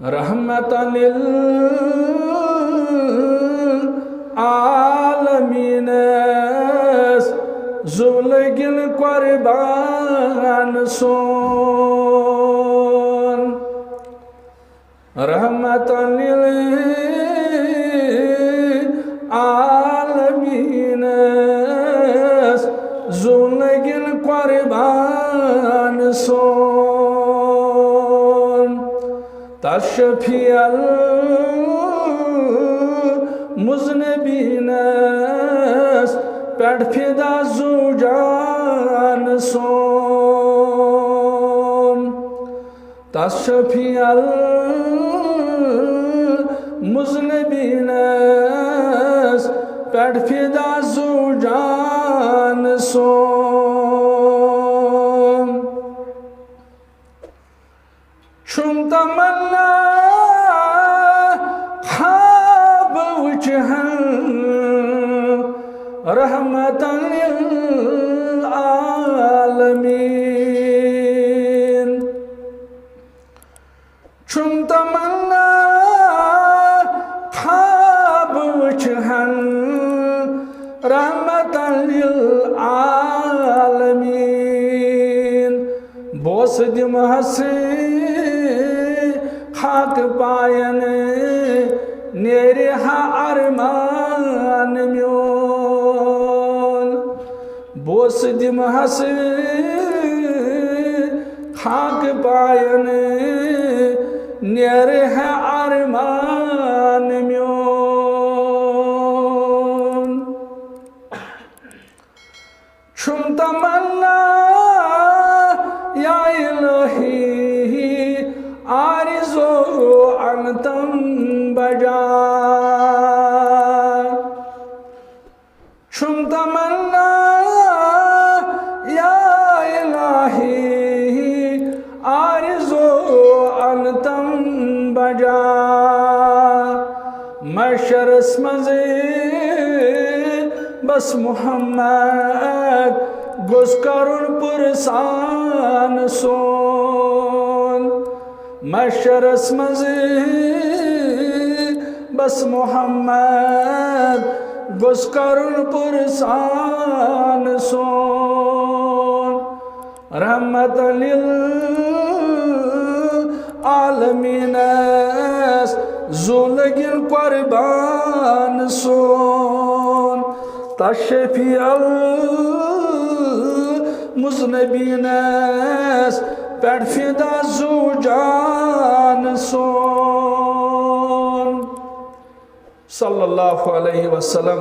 रहमतन लिल आलमीन जुलगिन कुर्बान सोन रहमतन लिल आलमीन जुलगिन कुर्बान सोन तशफियल मुज़नबीन पेट फिदा जुजान सोन तशफियल मुज़नबीन पेट फिदा जुजान सोन शुम तमन्ना ख्वाब वजहन रहमतन लिल आलमीन शुम तमन्ना ख्वाब वजहन रहमतन लिल आलमीन बोस दिम हसे खाक पायन नेरे हा अरमान म्योन बोस दिम हसे खाक पायन नेरे हा अरमान म्योन शुम तमन्ना या इलाही आरिज़ो अनतम बजा शुम तमन्ना या इलाही आरिज़ो अनतम बजा मशरस मज़े बस मोहम्मद गुस करुण पुरसान सोन मशरस मज़े बस मोहम्मद गुस करुण पुरसान सोन रहमतन लिल आलमीन जुलगिन कुर्बान सोन तशफियल मुज़नबीन पेट फिदा जुजान सोन सल्लल्लाहु अलैहि वसल्लम।